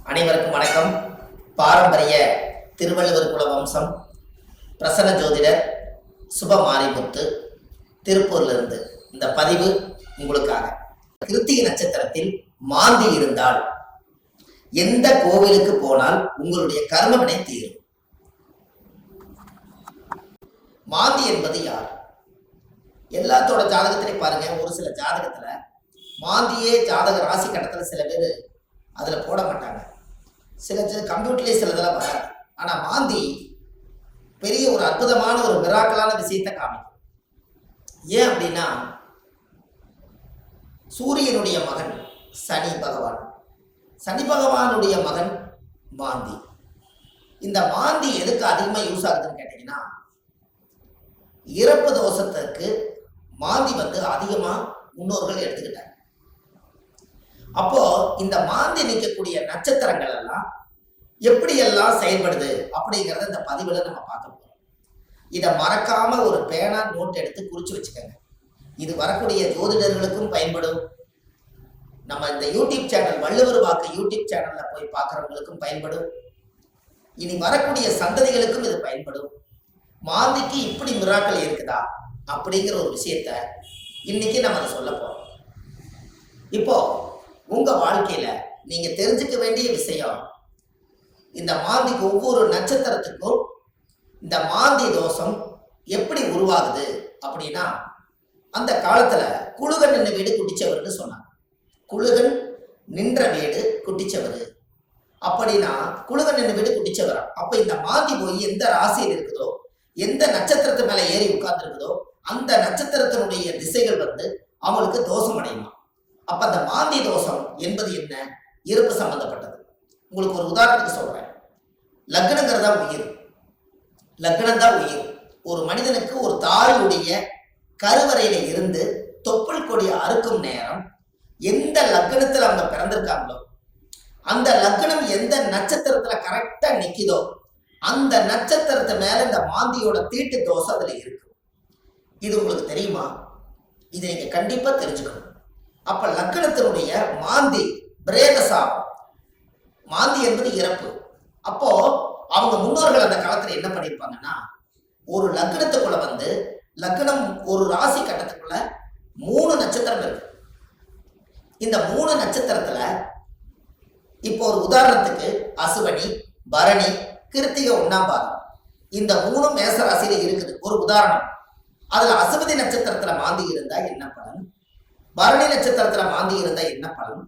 அனைவருக்கும் வணக்கம். பாரம்பரிய திருவள்ளுவர் குல வம்சம் பிரசன்ன ஜோதிடர் சுபமாரிமுத்து திருப்பூர்லிருந்து இந்த பதிவு உங்களுக்காக. கிருத்திகை நட்சத்திரத்தில் மாந்தி இருந்தால் எந்த கோவிலுக்கு போனால் உங்களுடைய கர்மவினை தீரும்? மாந்தி என்பது யார்? எல்லாத்தோட ஜாதகத்திலையும் பாருங்க, ஒரு சில ஜாதகத்துல மாந்தியே ஜாதக ராசி கட்டத்துல சில பேர் அதுல போட மாட்டாங்க. சில கம்ப்யூட்டர்லேயே சிலதெல்லாம் வராது. ஆனா மாந்தி பெரிய ஒரு அற்புதமான ஒரு மிராக்கலான விஷயத்தை காமிக்கும். ஏன் அப்படின்னா, சூரியனுடைய மகன் சனி பகவான், சனி பகவானுடைய மகன் மாந்தி. இந்த மாந்தி எதுக்கு அதிகமா யூஸ் ஆகுதுன்னு கேட்டீங்கன்னா, இறப்பு தோஷத்துக்கு மாந்தி அதிகமா முன்னோர்கள் எடுத்துக்கிட்டாங்க. அப்போ இந்த மாந்தி நிற்கக்கூடிய நட்சத்திரங்கள் எல்லாம் எப்படி எல்லாம் செயல்படுது அப்படிங்கிறத இந்த பதிவுல நம்ம பார்க்க போறோம். இதை மறக்காம ஒரு பேனா நோட் எடுத்து குறிச்சு வச்சுக்கோங்க. இது வரக்கூடிய ஜோதிடர்களுக்கும் பயன்படும். நம்ம இந்த யூடியூப் சேனல் வள்ளுவர் வாக்கு யூடியூப் சேனல்ல போய் பார்க்கறவங்களுக்கும் பயன்படும். இனி வரக்கூடிய சந்ததிகளுக்கும் இது பயன்படும். மாந்திக்கு இப்படி மிராக்கள் இருக்குதா அப்படிங்கிற ஒரு விஷயத்த இன்னைக்கு நம்ம அதை சொல்ல போறோம். இப்போ உங்க வாழ்க்கையில நீங்க தெரிஞ்சுக்க வேண்டிய விஷயம், இந்த மாந்திக்கு ஒவ்வொரு நட்சத்திரத்துக்கும் இந்த மாந்தி தோஷம் எப்படி உருவாகுது அப்படின்னா, அந்த காலத்துல குழுகன் நின்ற வீடு குட்டிச்சவர்னு சொன்னாங்க. குழுகன் நின்ற வீடு குட்டிச்சவர் அப்படின்னா குழுகன் நின்ற வீடு குட்டிச்சவரா. அப்ப இந்த மாந்தி போய் எந்த ராசியில் இருக்குதோ, எந்த நட்சத்திரத்து மேல ஏறி உட்கார்ந்து இருக்குதோ, அந்த நட்சத்திரத்தினுடைய திசைகள் அவங்களுக்கு தோஷம் அடையுமா. அப்ப அந்த மாந்தி தோஷம் என்பது என்ன? இறப்பு சம்பந்தப்பட்டது. உங்களுக்கு ஒரு உதாரணத்துக்கு சொல்றேன். லக்னங்கிறதா உயிர், லக்னம் தான் உயிர். ஒரு மனிதனுக்கு ஒரு தாயுடைய கருவறையில இருந்து தொப்புள் கொடி அறுக்கும் நேரம் எந்த லக்னத்துல அவங்க பிறந்திருக்காங்களோ, அந்த லக்னம் எந்த நட்சத்திரத்துல கரெக்டா நிக்குதோ, அந்த நட்சத்திரத்து மேல இந்த மாந்தியோட தீட்டு தோஷம் அதுல இருக்கு. இது உங்களுக்கு தெரியுமா? இதை நீங்க கண்டிப்பா தெரிஞ்சுக்கணும். அப்ப லக்னத்தினுடைய மாந்தி பிரேத சாபம். மாந்தி என்பது இறப்பு. அப்போ அவங்க முன்னோர்கள் அந்த காலத்துல என்ன பண்ணிருப்பாங்கன்னா, ஒரு லக்னத்துக்குள்ள லக்னம் ஒரு ராசி கட்டத்துக்குள்ள 3 நட்சத்திரம் இருக்கு. இந்த 3 நட்சத்திரத்துல இப்போ ஒரு உதாரணத்துக்கு அசுவனி, பரணி, கிருத்திகை 1ஆம் பாதம், இந்த 3 மேச ராசியில இருக்குது. ஒரு உதாரணம். அதுல அசுவதி நட்சத்திரத்துல மாந்தி இருந்தா என்ன பலன், பரணி நட்சத்திரத்துல மாந்தி இருந்தா என்ன பலன்,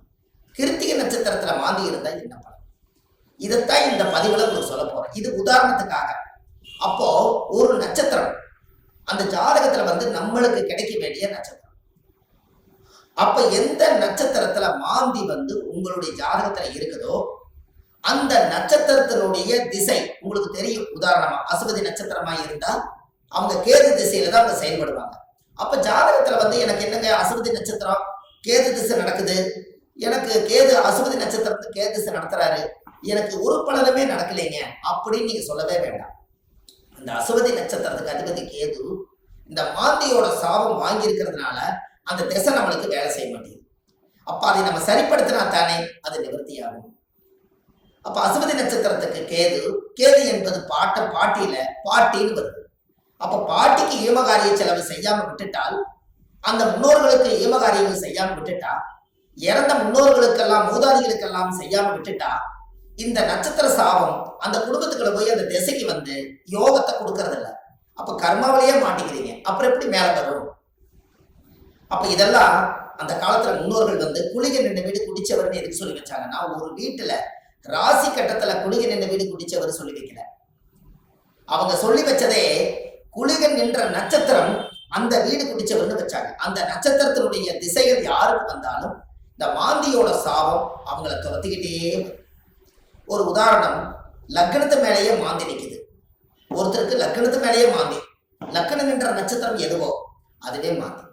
கிருத்திகை நட்சத்திரத்துல மாந்தி இருந்தா என்ன பலன், இதைத்தான் இந்த பதிவுல உங்களுக்கு சொல்ல போறேன். இது உதாரணத்துக்காக. அப்போ ஒரு நட்சத்திரம் அந்த ஜாதகத்துல நம்மளுக்கு கிடைக்க வேண்டிய நட்சத்திரம். அப்ப எந்த நட்சத்திரத்துல மாந்தி உங்களுடைய ஜாதகத்துல இருக்குதோ, அந்த நட்சத்திரத்தினுடைய திசை உங்களுக்கு தெரியும். உதாரணமா அசுவதி நட்சத்திரமா இருந்தா அவங்க கேது திசையில தான் அவங்க செயல்படுவாங்க. அப்ப ஜாதகத்துல எனக்கு என்னங்க அசுவதி நட்சத்திரம் கேது திசை நடக்குது, எனக்கு கேது அசுவதி நட்சத்திரத்துக்கு கேது திசை நடத்துறாரு, எனக்கு ஒரு பலனுமே நடக்கலைங்க அப்படின்னு நீங்க சொல்லவே வேண்டாம். அந்த அசுவதி நட்சத்திரத்துக்கு அதிபதி கேது இந்த மாந்தியோட சாபம் வாங்கி இருக்கிறதுனால அந்த திசை நம்மளுக்கு வேலை செய்ய மாட்டேங்குது. அப்ப அதை நம்ம சரிப்படுத்தினா தானே அது நிவர்த்தியாகும். அப்ப அசுவதி நட்சத்திரத்துக்கு கேது, கேது என்பது பாட்டியில பாட்டின்னு வருது. அப்ப பாட்டிக்கு ஈமகாரிய செலவு செய்யாம விட்டுட்டால், அந்த முன்னோர்களுக்கு ஈமகாரியங்கள் செய்யாம விட்டுட்டா, இறந்த முன்னோர்களுக்கெல்லாம் மூதாதிகளுக்கெல்லாம் செய்யாம விட்டுட்டா, இந்த நட்சத்திர சாபம் அந்த குடும்பத்துக்குள்ள போய் அந்த திசைக்கு யோகத்தை கொடுக்கறது இல்லை. அப்ப கர்மாவிலேயே மாட்டிக்கிறீங்க. அப்புறம் எப்படி மேல வரும்? அப்ப இதெல்லாம் அந்த காலத்துல முன்னோர்கள் குளிகை நின்ற வீடு குடிச்சவர்னு எதுக்கு சொல்லி வச்சாங்கன்னா, ஒரு வீட்டுல ராசி கட்டத்துல குளிகை நின்ற வீடு குடிச்சவர் சொல்லி வைக்கல. அவங்க சொல்லி வச்சதே குளிகன் நின்ற நட்சத்திரம் அந்த வீடு குடிச்சவர்னு வச்சாங்க. அந்த நட்சத்திரத்தினுடைய திசைகள் யாருக்கு வந்தாலும் இந்த மாந்தியோட சாபம் அவங்கள துரத்திக்கிட்டே வரும். ஒரு உதாரணம், லக்னத்து மேலேயே மாந்தி நிற்குது. ஒருத்தருக்கு லக்னத்து மேலேயே மாந்தி, லக்னம் என்ற நட்சத்திரம் எதுவோ அதுவே மாந்தி.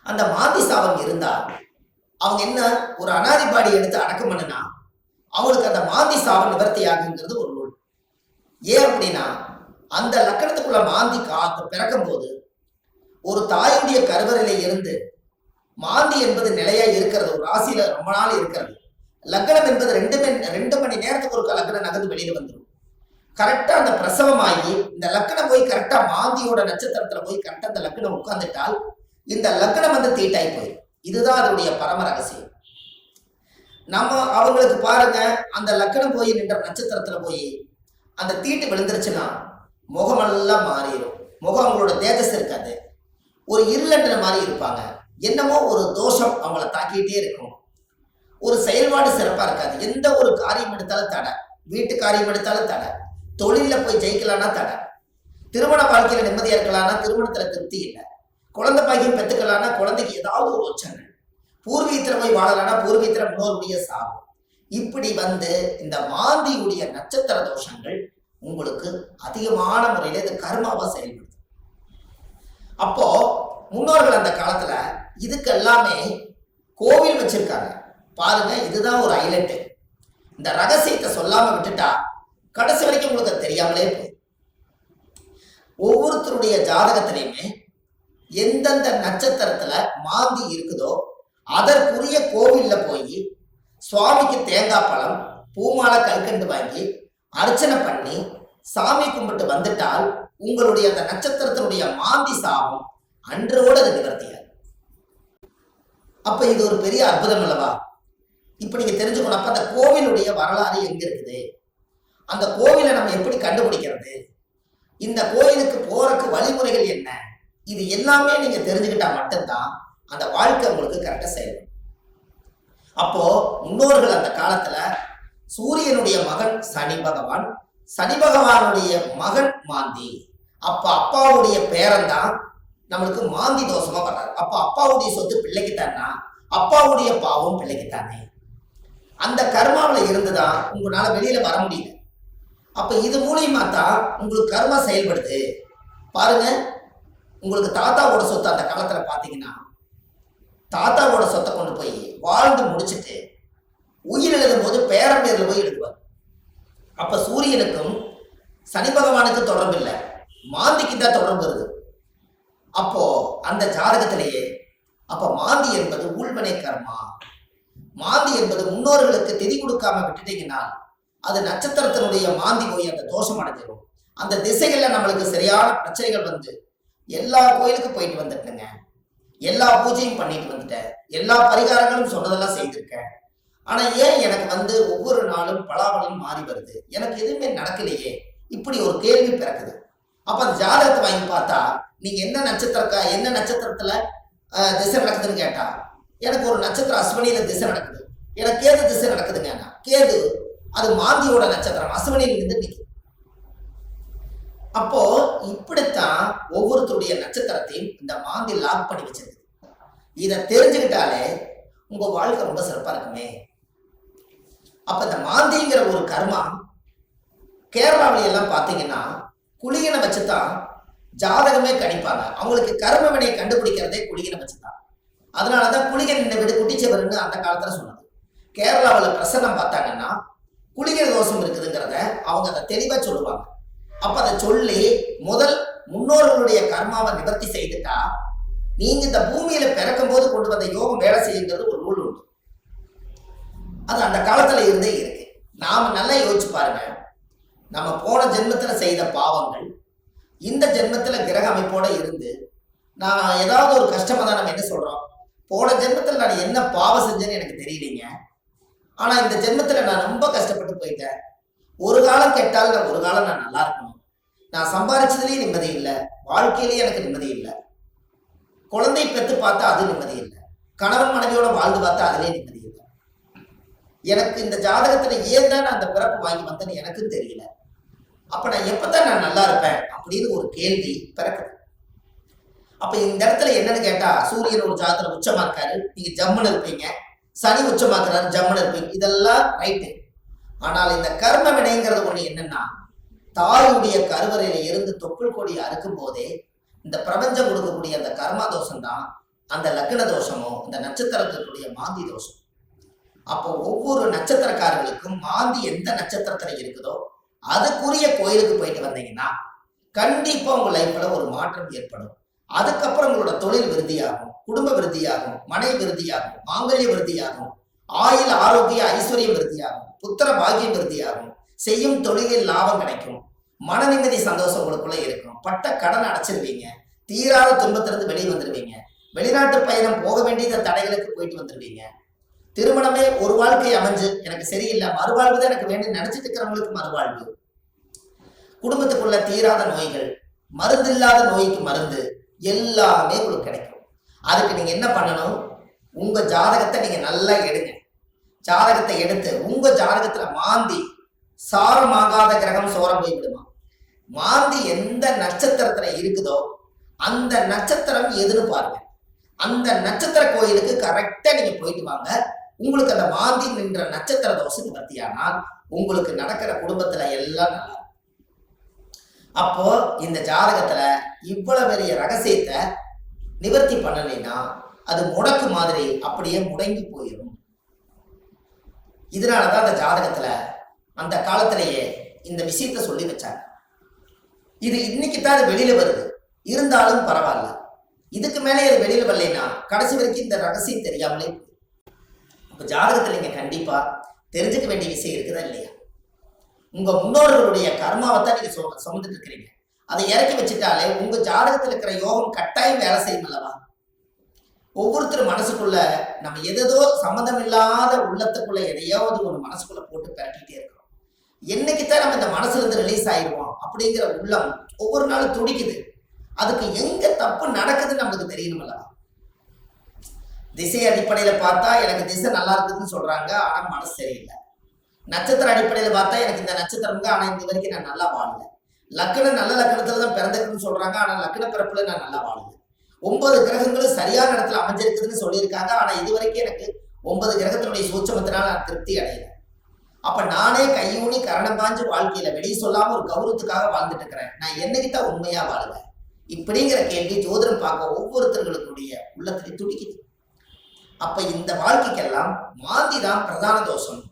அந்த மாந்தி சாபம் இருந்தா அவங்க என்ன ஒரு அனாதிபாடி எடுத்து அடக்கம் பண்ணுனா அவங்களுக்கு அந்த மாந்தி சாபம் நிவர்த்தி ஆகுங்கிறது ஒரு நூல். ஏன் அப்படின்னா, அந்த லக்கணத்துக்குள்ள மாந்தி பிறக்கும் போது ஒரு தாயுடைய கருவறையில இருந்து மாந்தி என்பது நிலையா இருக்கிறது, ஒரு ராசியில ரொம்ப நாள் இருக்கிறது. லக்னம் என்பது 2 மணி நேரத்துக்கு ஒரு லக்னம் நகர்ந்து வெளியில வந்துடும். கரெக்டா அந்த பிரசவமாகி இந்த லக்னம் போய் கரெக்டா மாந்தியோட நட்சத்திரத்துல போய் கரெக்டா அந்த லக்னம் உட்கார்ந்துட்டால் இந்த லக்னம் வந்து தீட்டாய் போயிடும். இதுதான் அதனுடைய பரம ரகசியம். நம்ம அவங்களுக்கு பாருங்க, அந்த லக்னம் போய் நின்ற நட்சத்திரத்துல போய் அந்த தீட்டு விழுந்துருச்சுன்னா முகமெல்லாம் மாறிடும். முகம் அவங்களோட தேஜஸ் இருக்காது, ஒரு இருளன்ற மாதிரி இருப்பாங்க. என்னமோ ஒரு தோஷம் அவங்கள தாக்கிட்டே இருக்கும். ஒரு செயல்பாடு சிறப்பா இருக்காது. எந்த ஒரு காரியம் எடுத்தாலும் தடை, வீட்டு காரியம் எடுத்தாலும் தடை, தொழில போய் ஜெயிக்கலாம்னா தடை, திருமண வாழ்க்கையில நிம்மதியா இருக்கலாம்னா திருமணத்துல திருப்தி இல்லை, குழந்தை பாக்கியம் பெற்றுக்கலாம்னா குழந்தைக்கு ஏதாவது ஒரு ஒச்சனை, பூர்வீகத்துல போய் வாழலாம்னா பூர்வீகத்துல முன்னோருடைய சாபம். இப்படி வந்து இந்த மாந்தியுடைய நட்சத்திர தோஷங்கள் உங்களுக்கு அதிகமான முறையில இது கர்மாவா செயல்படுது. அப்போ முன்னோர்கள் அந்த காலத்துல இதுக்கு எல்லாமே கோவில் வச்சிருக்காங்க பாருங்க. இதுதான் ஒரு ஹைலைட். இந்த ரகசியத்தை சொல்லாம விட்டுட்டா கடைசி வரைக்கும் உங்களுக்கு தெரியாமலே போய் ஒவ்வொருத்தருடைய ஜாதகத்திலையுமே எந்தெந்த நட்சத்திரத்துல மாந்தி இருக்குதோ அதற்குரிய கோவில்ல போய் சுவாமிக்கு தேங்காய் பழம் பூமாலை கல்கண்டு வாங்கி அர்ச்சனை பண்ணி சாமி கும்பிட்டு வந்துட்டால் உங்களுடைய அந்த நட்சத்திரத்தினுடைய மாந்தி சாபம் அன்றோடு அது நிவர்த்தியாது. அப்ப இது ஒரு பெரிய அற்புதம் அல்லவா? இப்ப நீங்க தெரிஞ்சுக்கணும். அப்ப அந்த கோவிலுடைய வரலாறு எங்க இருக்குது, அந்த கோவிலை நம்ம எப்படி கண்டுபிடிக்கிறது, இந்த கோயிலுக்கு போறதுக்கு வழிமுறைகள் என்ன, இது எல்லாமே நீங்க தெரிஞ்சுக்கிட்டா மட்டும்தான் அந்த வாழ்க்கை உங்களுக்கு கரெக்டா செய்யணும். அப்போ முன்னோர்கள் அந்த காலத்துல சூரியனுடைய மகன் சனி பகவான், சனி பகவானுடைய மகன் மாந்தி. அப்ப அப்பாவுடைய பேரன் தான் நம்மளுக்கு மாந்தி தோஷமா வர்றாரு. அப்ப அப்பாவுடைய சொத்து பிள்ளைக்குத்தானா, அப்பாவுடைய பாவம் பிள்ளைக்குத்தானே. அந்த கர்மாவில இருந்துதான் உங்களால வெளியில வர முடியல. அப்ப இது மூலியமா தான் உங்களுக்கு கர்மா செயல்படுது. பாருங்க, உங்களுக்கு தாத்தாவோட சொத்து அந்த காலத்துல பாத்தீங்கன்னா தாத்தாவோட சொத்தை கொண்டு போய் வாழ்ந்து முடிச்சுட்டு உயிர் எழுதும் போது பேரன் பேர்ல போய் எழுதுவார். அப்ப சூரியனுக்கும் சனி பகவானுக்கு தொடர்பு இல்லை, மாந்திக்கு தான் தொடர்பு வருது. அப்போ அந்த ஜாதகத்திலேயே அப்ப மாந்தி என்பது உள்வனை கர்மா. மாந்தி என்பது முன்னோர்களுக்கு திதி கொடுக்காம விட்டுட்டீங்கன்னா அது நட்சத்திரத்தினுடைய மாந்தி போய் அந்த தோஷம் அடைஞ்சிடும். அந்த திசைகள்ல நம்மளுக்கு சரியான பிரச்சனைகள் வந்து எல்லா கோயிலுக்கும் போயிட்டு வந்துட்டேங்க, எல்லா பூஜையும் பண்ணிட்டு வந்துட்டேன், எல்லா பரிகாரங்களும் சொன்னதெல்லாம் செய்திருக்கேன். ஆனா ஏன் எனக்கு வந்து ஒவ்வொரு நாளும் பலாபலம் மாறி வருது, எனக்கு எதுவுமே நடக்கலையே, இப்படி ஒரு கேள்வி பிறக்குது. அப்ப அந்த ஜாதகத்தை வாங்கி பார்த்தா நீங்க என்ன நட்சத்திரத்துல திசை நடக்குதுன்னு கேட்டா எனக்கு ஒரு நட்சத்திரம் அஸ்வினியில திசை நடக்குது, எனக்கு கேது திசை நடக்குதுங்க. கேது அது மாந்தியோட நட்சத்திரம், அஸ்வினியில இருந்து நிற்குது. அப்போ இப்படித்தான் ஒவ்வொருத்தருடைய நட்சத்திரத்தையும் இந்த மாந்தி லாக் பண்ணி வச்சிருக்கு. இதை தெரிஞ்சுக்கிட்டாலே உங்க வாழ்க்கை ரொம்ப சிறப்பா இருக்குமே. அப்ப இந்த மாந்திங்கிற ஒரு கர்மா கேரளாவில எல்லாம் பாத்தீங்கன்னா குளிகனை வச்சுதான் ஜாதகமே கணிப்பாங்க. அவங்களுக்கு கர்ம வினையை கண்டுபிடிக்கிறதே குளிகனை வச்சுதான். அதனாலதான் குளிகன் இந்த வீடு குட்டிச்சவர்னு அந்த காலத்துல சொன்னது. கேரளாவில் பிரசன்னம் பார்த்தாங்கன்னா குளிகை தோஷம் இருக்குதுங்கிறத அவங்க அதை தெளிவா சொல்லுவாங்க. அப்ப அதை சொல்லி முதல் முன்னோர்களுடைய கர்மாவை நிவர்த்தி செய்துட்டா நீங்க இந்த பூமியில பிறக்கும் போது கொண்டு வந்த யோகம் வேலை செய்யுங்கிறது ஒரு ரூல் உண்டு. அது அந்த காலத்துல இருந்தே இருக்கு. நாம நல்லா யோசிச்சு பாருங்க, நம்ம போன ஜென்மத்துல செய்த பாவங்கள் இந்த ஜென்மத்துல கிரக அமைப்போட இருந்து நான் ஏதாவது ஒரு கஷ்டமா தான் நம்ம என்ன சொல்றோம், போன ஜென்மத்துல நான் என்ன பாவம் செஞ்சேன்னு எனக்கு தெரியலீங்க, ஆனா இந்த ஜென்மத்துல நான் ரொம்ப கஷ்டப்பட்டு போயிட்டேன், ஒரு காலம் கெட்டால் ஒரு காலம் நான் நல்லா இருக்கணும், நான் சம்பாதிச்சதுலயும் நிம்மதி இல்லை, வாழ்க்கையிலேயே எனக்கு நிம்மதி இல்லை, குழந்தை பெற்று பார்த்தா அது நிம்மதி இல்லை, கணவன் மனைவியோட வாழ்ந்து பார்த்தா அதுலயே நிம்மதி இல்லை, எனக்கு இந்த ஜாதகத்துல ஏன் தான் நான் அந்த பிறப்பு வாங்கி வந்தேன்னு எனக்கும் தெரியல, அப்ப நான் எப்பதான் நான் நல்லா இருப்பேன் அப்படின்னு ஒரு கேள்வி பிறக்குது. அப்ப இந்த இடத்துல என்னன்னு கேட்டா சூரியன் ஒரு ஜாதகத்துல உச்சமா இருக்காரு, நீங்க ஜம்முன்னு இருப்பீங்க, சனி உச்சமாக்குறாரு ஜம்முன்னு இருப்பீங்க, இதெல்லாம் ரைட்டு. ஆனால் இந்த கர்ம வினைங்கிறது ஒண்ணு என்னன்னா தாயுடைய கருவறையில இருந்து தொப்புள் கொடி அறுக்கும் போதே இந்த பிரபஞ்சம் கொடுக்கக்கூடிய அந்த கர்மா தோஷம் தான் அந்த லக்ன தோஷமோ இந்த நட்சத்திரத்தினுடைய மாந்தி தோஷம். அப்போ ஒவ்வொரு நட்சத்திரக்காரர்களுக்கும் மாந்தி எந்த நட்சத்திரத்துல இருக்குதோ அதுக்குரிய கோயிலுக்கு போயிட்டு வந்தீங்கன்னா கண்டிப்பா உங்க லைஃப்ல ஒரு மாற்றம் ஏற்படும். அதுக்கப்புறம் உங்களோட தொழில் விருத்தியாகும், குடும்ப விருத்தியாகும், மனை விருத்தியாகும், மாங்கல்ய விருத்தியாகும், ஆயுள் ஆரோக்கிய ஐஸ்வர்யம் விருத்தியாகும், புத்திர பாக்கியம் விருத்தியாகும், செய்யும் தொழிலில் லாபம் கிடைக்கும், மன நிம்மதி சந்தோஷம் உங்களுக்குள்ள இருக்கும், பட்ட கடன் அடைச்சிருவீங்க, தீராத துன்பத்திலிருந்து வெளியே வந்துருவீங்க, வெளிநாட்டு பயணம் போக வேண்டிய தடைகளுக்கு போயிட்டு வந்துருவீங்க, திருமணமே ஒரு வாழ்க்கை அமைஞ்சு எனக்கு சரியில்லை, மறுவாழ்வு தான் எனக்கு வேண்டி நினைச்சிட்டு இருக்கிறவங்களுக்கு மறுவாழ்வு, குடும்பத்துக்குள்ள தீராத நோய்கள், மருந்து இல்லாத நோய்க்கு மருந்து, எல்லாமே உங்களுக்கு கிடைக்கும். அதுக்கு நீங்க என்ன பண்ணணும்? உங்க ஜாதகத்தை நீங்க நல்லா எடுங்க. ஜாதகத்தை எடுத்து உங்க ஜாதகத்துல மாந்தி சாரமாகாத கிரகம் சோரம் போய் விடுமா, மாந்தி எந்த நட்சத்திரத்துல இருக்குதோ அந்த நட்சத்திரம் எதுன்னு பாருங்க. அந்த நட்சத்திர கோயிலுக்கு கரெக்டா நீங்க போயிட்டு வாங்க. உங்களுக்கு அந்த மாந்தி நின்ற நட்சத்திர தோஷம் நிவர்த்தியானால் உங்களுக்கு நடக்கிற குடும்பத்துல எல்லாம் நல்லா. அப்போ இந்த ஜாதகத்துல இவ்வளவு பெரிய ரகசியத்தை நிவர்த்தி பண்ணலைன்னா அது முடக்கு மாதிரி அப்படியே முடங்கி போயிடும். இதனாலதான் அந்த ஜாதகத்துல அந்த காலத்திலேயே இந்த விஷயத்த சொல்லி வச்சாங்க. இது இன்னைக்கு தான் அது வெளியில வருது, இருந்தாலும் பரவாயில்ல. இதுக்கு மேலே அது வெளியில வரலைன்னா கடைசி வரைக்கும் இந்த ரகசியம் தெரியாமலே. இப்ப ஜாதகத்துல நீங்க கண்டிப்பா தெரிஞ்சுக்க வேண்டிய விஷயம் இருக்குதா இல்லையா? உங்க முன்னோர்களுடைய கர்மாவை தான் நீங்க சுமந்துட்டு இருக்கிறீங்க. அதை இறக்கி வச்சுட்டாலே உங்க ஜாதகத்தில் இருக்கிற யோகம் கட்டாயம் வேலை செய்யும் அல்லவா? ஒவ்வொருத்தரும் மனசுக்குள்ள நம்ம எதோ சம்மந்தம் இல்லாத உள்ளத்துக்குள்ள எதையாவது ஒரு மனசுக்குள்ள போட்டு பெரட்டிட்டே இருக்கிறோம். என்னைக்குத்தான் நம்ம இந்த மனசுல இருந்து ரிலீஸ் ஆயிடுவோம் அப்படிங்கிற உள்ளம் ஒவ்வொரு நாளும் துடிக்குது. அதுக்கு எங்க தப்பு நடக்குதுன்னு நமக்கு தெரியணும் அல்லவா? திசை அடிப்படையில பார்த்தா எனக்கு திசை நல்லா இருக்குதுன்னு சொல்றாங்க, ஆனா மனசு சரியில்லை. நட்சத்திர அடிப்படையில பார்த்தா எனக்கு இந்த நட்சத்திரம்ங்க, ஆனா இந்த வரைக்கும் நான் நல்லா வாழல. லக்னம் நல்ல லக்னத்துல தான் பிறந்திருக்குன்னு சொல்றாங்க, ஆனா லக்ன பிறப்புல நான் நல்லா வாழல. 9 கிரகங்களும் சரியான இடத்துல அமைஞ்சிருக்குதுன்னு சொல்லியிருக்காங்க, ஆனா இது வரைக்கும் எனக்கு 9 கிரகத்தினுடைய சூட்சமத்தினால நான் திருப்தி அடையல. அப்ப நானே கையூனி கரணம் பாஞ்சு வாழ்க்கையில வெளியே சொல்லாம ஒரு கௌரவத்துக்காக வாழ்ந்துட்டு இருக்கிறேன். நான் என்னைக்குத்தான் உண்மையா வாழுவேன்? இப்படிங்கிற கேள்வி ஜோதிடம் பார்க்க ஒவ்வொருத்தர்களுடைய உள்ளத்திலே துடிக்குது. அப்ப இந்த வாழ்க்கைக்கெல்லாம் மாந்தி தான் பிரதான தோஷம்,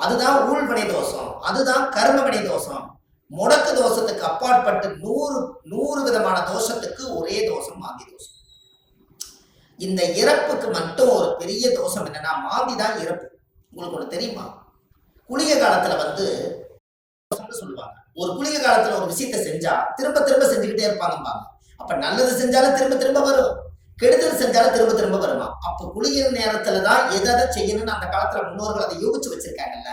அதுதான் ஊழ்வினை தோஷம், அதுதான் கர்மவினை தோஷம். முடக்கு தோஷத்துக்கு அப்பாற்பட்டு 100 விதமான தோஷத்துக்கு ஒரே தோஷம் மாந்தி தோஷம். இந்த இறப்புக்கு மட்டும் ஒரு பெரிய தோஷம் என்னன்னா மாந்தி தான் இறப்பு. உங்களுக்கு ஒண்ணு தெரியுமா? குளிகை காலத்துல சொல்லுவாங்க, ஒரு குளிகை காலத்துல ஒரு விஷயத்த செஞ்சா திரும்ப திரும்ப செஞ்சுக்கிட்டே இருப்பாங்கம்பாங்க. அப்ப நல்லது செஞ்சாலும் திரும்ப திரும்ப வரும், கெடுதல் செஞ்சாலும் திரும்ப திரும்ப வருமா? அப்ப குளிகை நேரத்துலதான் எதை செய்யணும்னு அந்த காலத்துல முன்னோர்கள் அதை யோகிச்சு வச்சிருக்காங்கல்ல.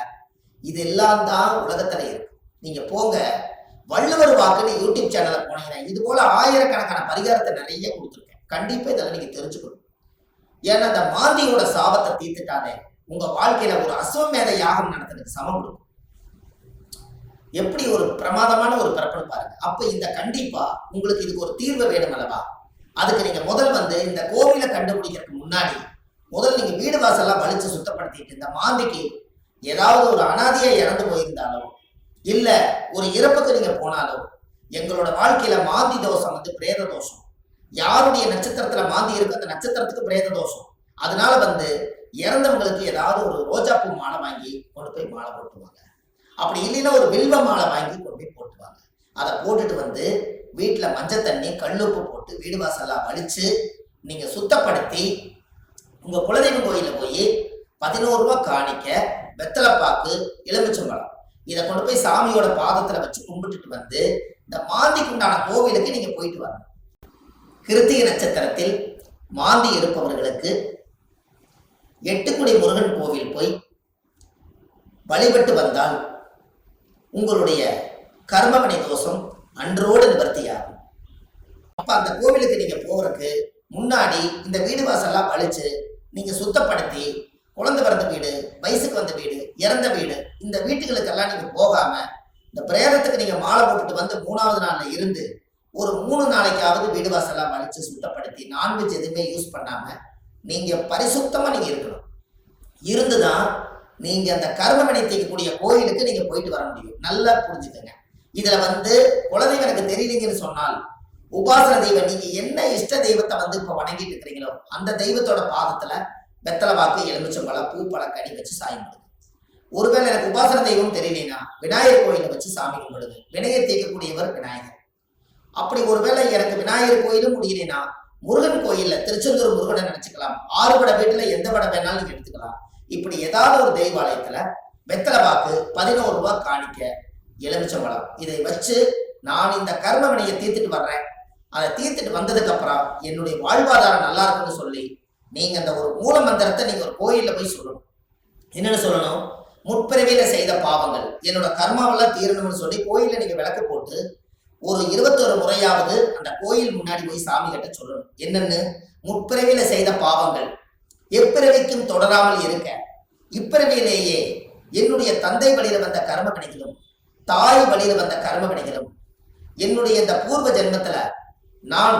இது எல்லாம் தான் உலகத்துல இருக்கு. நீங்க போங்க, வள்ளுவர் வாக்குன்னு யூடியூப் சேனல்ல போனீங்கன்னா இது போல ஆயிரக்கணக்கான பரிகாரத்தை நிறைய கொடுத்துருக்கேன். கண்டிப்பா இதெல்லாம் நீங்க தெரிஞ்சுக்கணும். ஏன்னா அந்த மாந்தியோட சாபத்தை தீர்த்துட்டாலே உங்க வாழ்க்கையில ஒரு அஸ்வமேத யாகம் நடத்துறதுக்கு சமம் கொடுக்கும். எப்படி ஒரு பிரமாதமான ஒரு பிறப்புன்னு பாருங்க. அப்ப இந்த கண்டிப்பா உங்களுக்கு இதுக்கு ஒரு தீர்வு வேணும் அல்லவா? அதுக்கு நீங்க முதல் இந்த கோவிலை கண்டுபிடிக்கிறதுக்கு முன்னாடி முதல் நீங்க வீடு வாசல்லாம் வலிச்சு சுத்தப்படுத்திட்டு, இந்த மாந்திக்கு ஏதாவது ஒரு அனாதையா இறந்து போயிருந்தாலோ இல்ல ஒரு இறப்புக்கு நீங்க போனாலோ, எங்களோட வாழ்க்கையில மாந்தி தோஷம் பிரேத தோஷம். யாருடைய நட்சத்திரத்துல மாந்தி இருக்கு அந்த நட்சத்திரத்துக்கு பிரேத தோஷம். அதனால இறந்தவங்களுக்கு ஏதாவது ஒரு ரோஜா பூ மாலை வாங்கி கொண்டு போய் மாலை போட்டுவாங்க. அப்படி இல்லைன்னா ஒரு வில்வ மாலை வாங்கி கொண்டு போய் போட்டுவாங்க. அதை போட்டுட்டு வீட்டுல மஞ்சள் தண்ணி கல்லுப்பு போட்டு வீடு வாசல்லாம் வலிச்சு நீங்க சுத்தப்படுத்தி உங்க குலதெய்வம் கோயில போய் 11 ரூபாய் காணிக்க, வெத்தலைப்பாக்கு, எலுமிச்சம்பழம் இதை கொண்டு போய் சாமியோட பாதத்துல வச்சு கும்பிட்டுட்டு இந்த மாந்திக்கு உண்டான கோவிலுக்கு நீங்க போயிட்டு வரணும். கிருத்திகை நட்சத்திரத்தில் மாந்தி இருப்பவர்களுக்கு எட்டுக்குடி முருகன் கோவில் போய் வழிபட்டு வந்தால் உங்களுடைய கர்மவினை தோஷம் அன்றோடு நிவர்த்தியாகும். அப்ப அந்த கோவிலுக்கு நீங்க போறதுக்கு முன்னாடி இந்த வீடு வாசல்லாம் வலிச்சு நீங்க சுத்தப்படுத்தி, குழந்தை பிறந்த வீடு, வயசுக்கு வந்த வீடு, இறந்த வீடு, இந்த வீட்டுகளுக்கெல்லாம் நீங்க போகாம இந்த பிரேதத்துக்கு நீங்க மாலை போட்டுட்டு 3வது நாள்ல இருந்து ஒரு 3 நாளைக்காவது வீடு வாசல்லாம் வலிச்சு சுத்தப்படுத்தி நான்வெஜ் எதுவுமே யூஸ் பண்ணாம நீங்க பரிசுத்தமா நீங்க இருக்கணும். இருந்துதான் நீங்க அந்த கர்மவினை தீர்க்கக்கூடிய கோயிலுக்கு நீங்க போயிட்டு வர முடியும். நல்லா புரிஞ்சுக்கங்க. இதுல குலதெய்வம் எனக்கு தெரியலீங்கன்னு சொன்னால் உபாசன தெய்வம், நீங்க என்ன இஷ்ட தெய்வத்தை இப்ப வணங்கிட்டு இருக்கிறீங்களோ அந்த தெய்வத்தோட பாதத்துல வெத்தலை வாக்கு, எலுமிச்சம்பழம், பூ, பழம், கனி வச்சு சாமி கும்பிடுங்க. ஒருவேளை எனக்கு உபாசன தெய்வம் தெரியலனா விநாயகர் கோயிலை வச்சு சாமி கும்பிடுங்க. வினையை தீர்க்கக்கூடியவர் விநாயகர். அப்படி ஒருவேளை எனக்கு விநாயகர் கோயிலும் முடியலனா முருகன் கோயில்ல திருச்செந்தூர் முருகனை நினைச்சுக்கலாம். 6 வடை வீட்டுல எந்த வடை வேணாலும் நீங்க எடுத்துக்கலாம். இப்படி ஏதாவது ஒரு தெய்வாலயத்துல வெத்தலை பாக்கு 11 ரூபாய் காணிக்க, எலுமிச்சம்பழம் இதை வச்சு நான் இந்த கர்ம வினையை தீர்த்துட்டு வர்றேன், அதை தீர்த்துட்டு வந்ததுக்கு அப்புறம் என்னுடைய வாழ்வாதாரம் நல்லா இருக்குன்னு சொல்லி நீங்க அந்த ஒரு மூல மந்திரத்தை நீங்க ஒரு கோயில்ல போய் சொல்லணும். என்னன்னு சொல்லணும்? முற்பிறவியில செய்த பாவங்கள் என்னோட கர்மாவெல்லாம் தீரணும்னு சொல்லி கோயில்ல நீங்க விளக்கு போட்டு ஒரு 21 முறையாவது அந்த கோயில் முன்னாடி போய் சாமி கிட்ட சொல்லணும். என்னன்னு? முற்பிறவியில செய்த பாவங்கள் எப்பிறவிக்கும் தொடராமல் இருக்க, இப்பிறவியிலேயே என்னுடைய தந்தை வழியில வந்த கர்ம வினைகளும் தாய் வழியில வந்த கர்ம வினைகளும் என்னுடைய இந்த பூர்வ ஜென்மத்துல நான்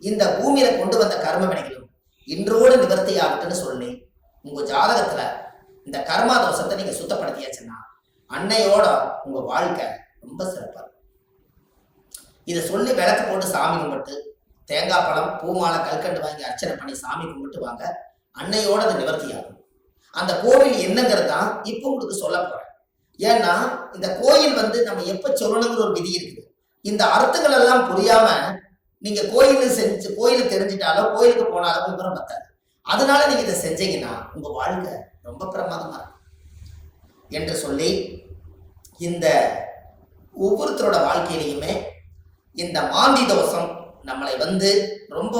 இந்த பூமியில கொண்டு வந்த கர்ம வினைகளும் இன்றோடு நிவர்த்தி ஆகட்டுன்னு சொல்லி உங்க ஜாதகத்துல இந்த கர்மா தோஷத்தை நீங்க சுத்தப்படுத்தியாச்சுன்னா அன்னையோட உங்க வாழ்க்கை ரொம்ப சிறப்பா இருக்கும். இதை சொல்லி விளக்கு போட்டு சாமி கும்பிட்டு தேங்காய் பழம் பூமாலை கல்கண்டு வாங்கி அர்ச்சனை பண்ணி சாமி கும்பிட்டு வாங்க. அன்னையோட அது நிவர்த்தி ஆகும். அந்த கோவில் என்னங்கிறது தான் இப்போ உங்களுக்கு சொல்ல போறேன். ஏன்னா இந்த கோயில் நம்ம எப்ப சொல்லணுங்கிற ஒரு விதி இருக்குது. இந்த அர்த்தங்கள் எல்லாம் புரியாம நீங்க கோயிலுக்கு தெரிஞ்சிட்டாலோ கோயிலுக்கு போனாலும் விவரம் பத்தாது. அதனால நீங்க இதை செஞ்சீங்கன்னா உங்க வாழ்க்கை ரொம்ப பிரமாதமா இருக்கும் என்று சொல்லி இந்த ஒவ்வொருத்தரோட வாழ்க்கையிலையுமே இந்த மாந்தி தோஷம் நம்மளை ரொம்ப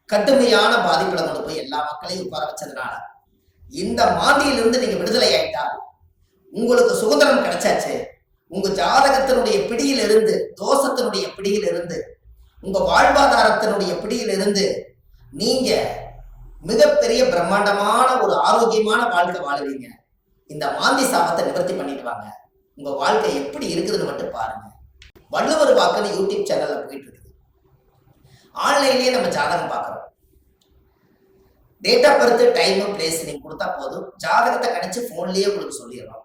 கடுமையான பாதிப்புல கொண்டு போய் எல்லா மக்களையும் உட்கார வச்சதுனால இந்த மாந்தியிலிருந்து நீங்க விடுதலை ஆயிட்டால் உங்களுக்கு சுதந்திரம் கிடைச்சாச்சு. உங்க ஜாதகத்தினுடைய பிடியிலிருந்து, தோஷத்தினுடைய பிடியிலிருந்து, உங்க வாழ்வாதாரத்தினுடைய பிடியிலிருந்து நீங்க மிகப்பெரிய பிரம்மாண்டமான ஒரு ஆரோக்கியமான வாழ்க்கை வாழுவீங்க. இந்த மாந்தி சாபத்தை நிவர்த்தி பண்ணிட்டு வாங்க. உங்க வாழ்க்கை எப்படி இருக்குதுன்னு மட்டும் பாருங்க. வள்ளுவர் வாக்குன்னு யூடியூப் சேனல்ல போயிட்டு இருக்குது. ஆன்லைன்லயே நம்ம ஜாதகம் பார்க்கறோம். Date of birth, time, place நீங்க கொடுத்தா போதும், ஜாதகத்தை கணிச்சு போன்லயே உங்களுக்கு சொல்லிடுறோம்.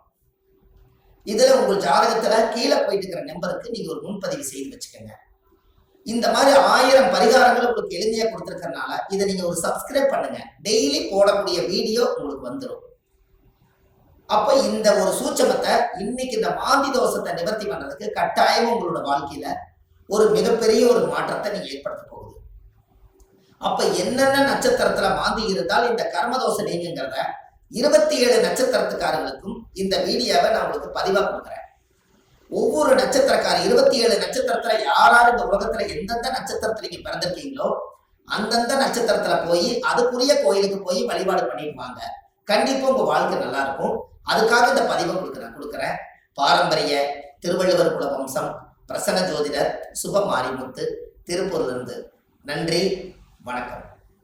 இதுல உங்க ஜாதகத்துல கீழே போயிட்டு இருக்கிற நம்பருக்கு நீங்க ஒரு முன்பதிவு செய்து வச்சுக்கோங்க. இந்த மாதிரி 1000 பரிகாரங்கள் உங்களுக்கு எளிமையா கொடுத்துருக்கறனால இதை நீங்க ஒரு சப்ஸ்கிரைப் பண்ணுங்க. டெய்லி போடக்கூடிய வீடியோ உங்களுக்கு வந்துடும். அப்ப இந்த ஒரு சூட்சமத்தை இன்னைக்கு இந்த மாந்தி தோஷத்தை நிவர்த்தி பண்றதுக்கு கட்டாயம் உங்களோட வாழ்க்கையில ஒரு மிகப்பெரிய ஒரு மாற்றத்தை நீங்க ஏற்படுத்த போகுது. அப்ப என்னென்ன நட்சத்திரத்துல மாந்தி இருந்தால் இந்த கர்மதோஷம் நீங்கிறத 27 நட்சத்திரத்துக்காரர்களுக்கும் இந்த வீடியோவை நான் உங்களுக்கு பதிவா கொடுக்குறேன். ஒவ்வொரு நட்சத்திரக்கார 27 நட்சத்திரத்துல யாராரு இந்த உலகத்துல எந்தெந்த நட்சத்திரத்துல நீங்க பிறந்திருக்கீங்களோ அந்தந்த நட்சத்திரத்துல போய் அதுக்குரிய கோயிலுக்கு போய் வழிபாடு பண்ணிருப்பாங்க. கண்டிப்பா உங்க வாழ்க்கை நல்லா இருக்கும். அதுக்காக இந்த பதிவை கொடுக்குறேன். பாரம்பரிய திருவள்ளுவர் குல வம்சம், பிரசன்ன ஜோதிடர் சுப மாரிமுத்து, திருப்பூர்ல இருந்து. நன்றி, வணக்கம்.